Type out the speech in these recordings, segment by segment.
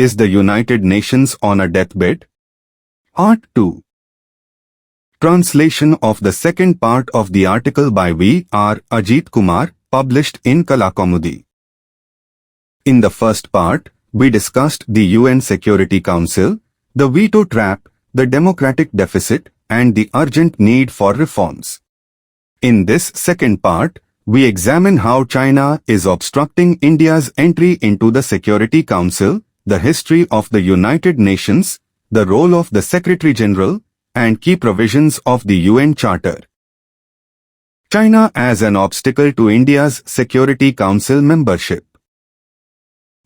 Is the United Nations on a deathbed? Part 2. Translation of the second part of the article by V.R. Ajit Kumar, published in Kalakomudy. In the first part, we discussed the UN Security Council, the veto trap, the democratic deficit, and the urgent need for reforms. In this second part, we examine how China is obstructing India's entry into the Security Council, the history of the United Nations, the role of the Secretary General, and key provisions of the UN Charter. China as an obstacle to India's Security Council membership.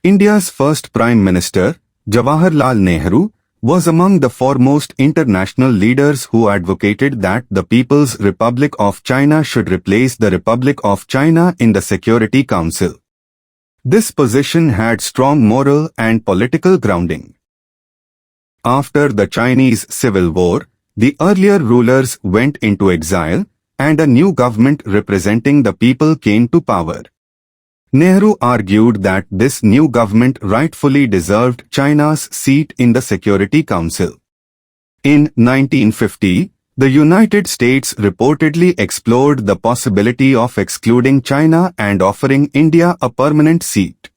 India's first Prime Minister, Jawaharlal Nehru, was among the foremost international leaders who advocated that the People's Republic of China should replace the Republic of China in the Security Council. This position had strong moral and political grounding. After the Chinese Civil War, the earlier rulers went into exile, and a new government representing the people came to power. Nehru argued that this new government rightfully deserved China's seat in the Security Council. In 1950, the United States reportedly explored the possibility of excluding China and offering India a permanent seat.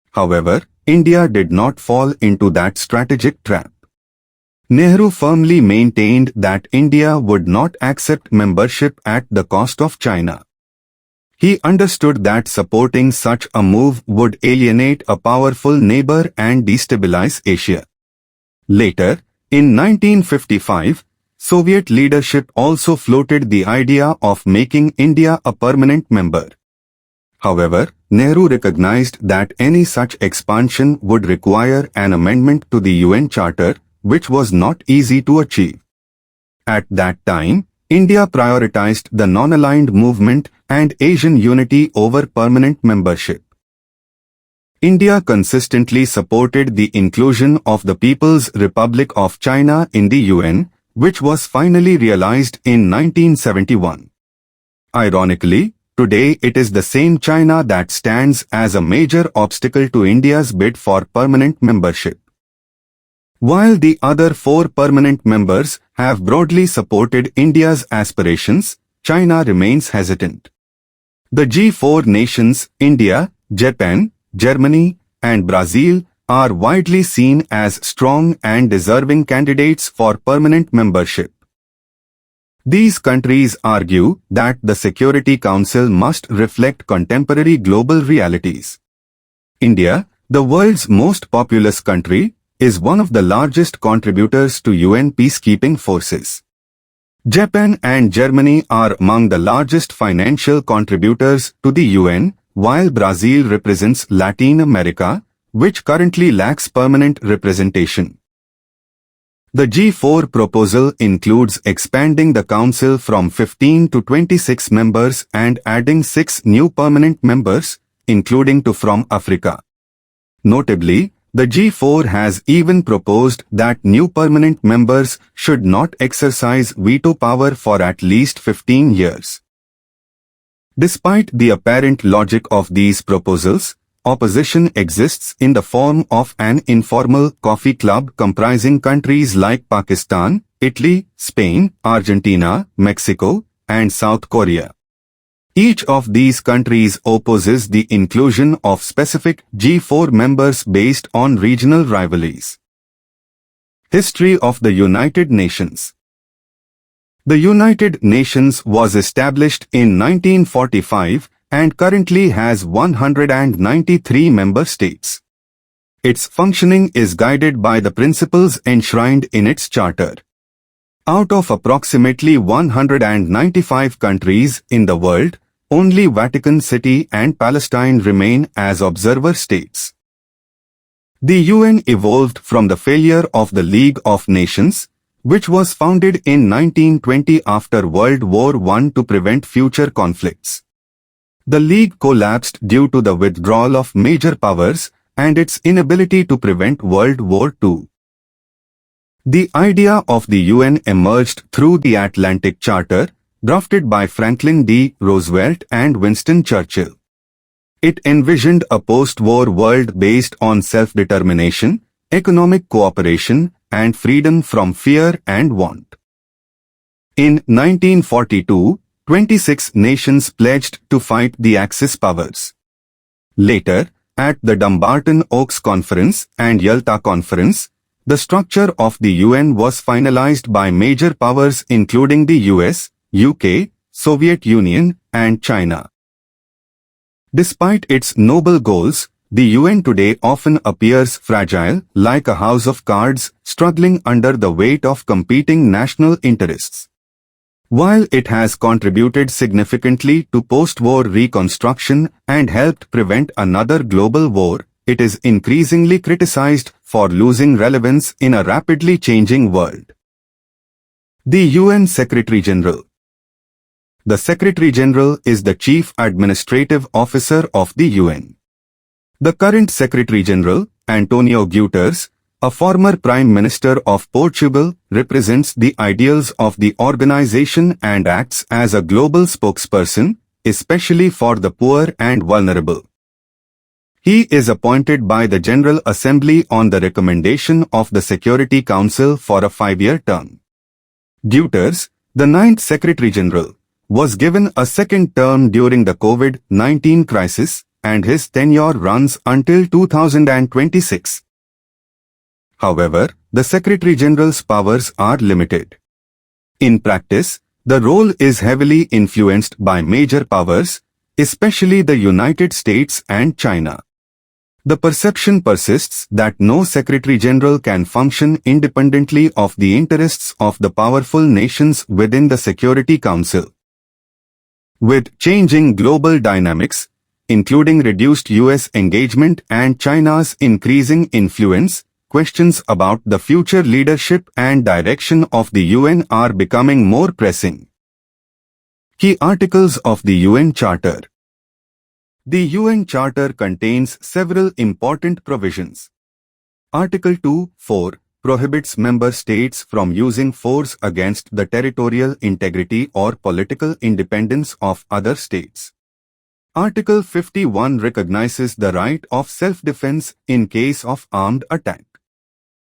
However, India did not fall into that strategic trap. Nehru firmly maintained that India would not accept membership at the cost of China. He understood that supporting such a move would alienate a powerful neighbor and destabilize Asia. Later, in 1955, Soviet leadership also floated the idea of making India a permanent member. However, Nehru recognized that any such expansion would require an amendment to the UN Charter, which was not easy to achieve. At that time, India prioritized the non-aligned movement and Asian unity over permanent membership. India consistently supported the inclusion of the People's Republic of China in the UN, which was finally realized in 1971. Ironically, today it is the same China that stands as a major obstacle to India's bid for permanent membership. While the other 4 permanent members have broadly supported India's aspirations, China remains hesitant. The G4 nations, India, Japan, Germany, and Brazil, are widely seen as strong and deserving candidates for permanent membership. These countries argue that the Security Council must reflect contemporary global realities. India, the world's most populous country, is one of the largest contributors to UN peacekeeping forces. Japan and Germany are among the largest financial contributors to the UN, while Brazil represents Latin America, which currently lacks permanent representation. The G4 proposal includes expanding the Council from 15 to 26 members and adding 6 new permanent members, including 2 from Africa. Notably, the G4 has even proposed that new permanent members should not exercise veto power for at least 15 years. Despite the apparent logic of these proposals, opposition exists in the form of an informal coffee club comprising countries like Pakistan, Italy, Spain, Argentina, Mexico, and South Korea. Each of these countries opposes the inclusion of specific G4 members based on regional rivalries. History of the United Nations. The United Nations was established in 1945 and currently has 193 member states. Its functioning is guided by the principles enshrined in its charter. Out of approximately 195 countries in the world, only Vatican City and Palestine remain as observer states. The UN evolved from the failure of the League of Nations, which was founded in 1920 after World War I to prevent future conflicts. The League collapsed due to the withdrawal of major powers and its inability to prevent World War II. The idea of the UN emerged through the Atlantic Charter, drafted by Franklin D. Roosevelt and Winston Churchill. It envisioned a post-war world based on self-determination, economic cooperation, and freedom from fear and want. In 1942, 26 nations pledged to fight the Axis powers. Later, at the Dumbarton Oaks Conference and Yalta Conference, the structure of the UN was finalized by major powers including the US, UK, Soviet Union, and China. Despite its noble goals, the UN today often appears fragile, like a house of cards struggling under the weight of competing national interests. While it has contributed significantly to post-war reconstruction and helped prevent another global war, it is increasingly criticized for losing relevance in a rapidly changing world. The UN Secretary-General. The Secretary-General is the Chief Administrative Officer of the UN. The current Secretary-General, António Guterres, a former Prime Minister of Portugal, represents the ideals of the organization and acts as a global spokesperson, especially for the poor and vulnerable. He is appointed by the General Assembly on the recommendation of the Security Council for a 5-year term. Guterres, the 9th Secretary-General, was given a second term during the COVID-19 crisis, and his tenure runs until 2026. However, the Secretary-General's powers are limited. In practice, the role is heavily influenced by major powers, especially the United States and China. The perception persists that no Secretary-General can function independently of the interests of the powerful nations within the Security Council. With changing global dynamics, including reduced US engagement and China's increasing influence, questions about the future leadership and direction of the UN are becoming more pressing. Key articles of the UN Charter. The UN Charter contains several important provisions. Article 2.4 prohibits member states from using force against the territorial integrity or political independence of other states. Article 51 recognizes the right of self-defense in case of armed attack.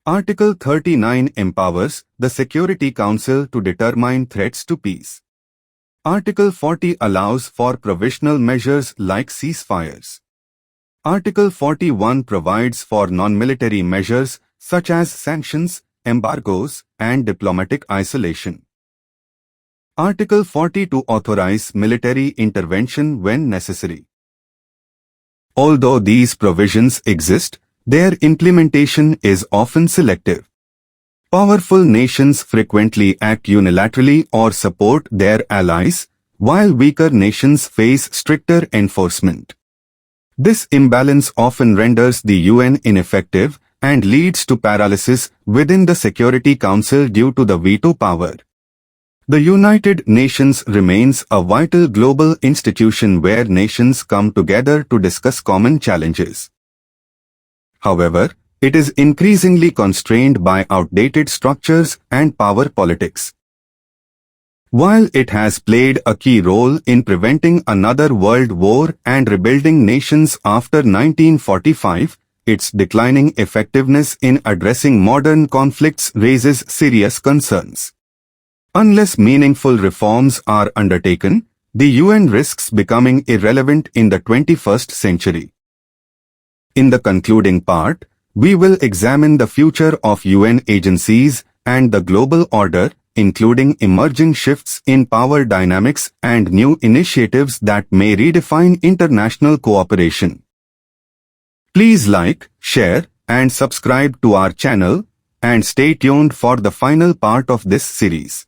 Article 39 empowers the Security Council to determine threats to peace. Article 40 allows for provisional measures like ceasefires. Article 41 provides for non-military measures such as sanctions, embargoes, and diplomatic isolation. Article 42 authorizes military intervention when necessary. Although these provisions exist, their implementation is often selective. Powerful nations frequently act unilaterally or support their allies, while weaker nations face stricter enforcement. This imbalance often renders the UN ineffective and leads to paralysis within the Security Council due to the veto power. The United Nations remains a vital global institution where nations come together to discuss common challenges. However, it is increasingly constrained by outdated structures and power politics. While it has played a key role in preventing another world war and rebuilding nations after 1945, its declining effectiveness in addressing modern conflicts raises serious concerns. Unless meaningful reforms are undertaken, the UN risks becoming irrelevant in the 21st century. In the concluding part, we will examine the future of UN agencies and the global order, including emerging shifts in power dynamics and new initiatives that may redefine international cooperation. Please like, share, and subscribe to our channel, and stay tuned for the final part of this series.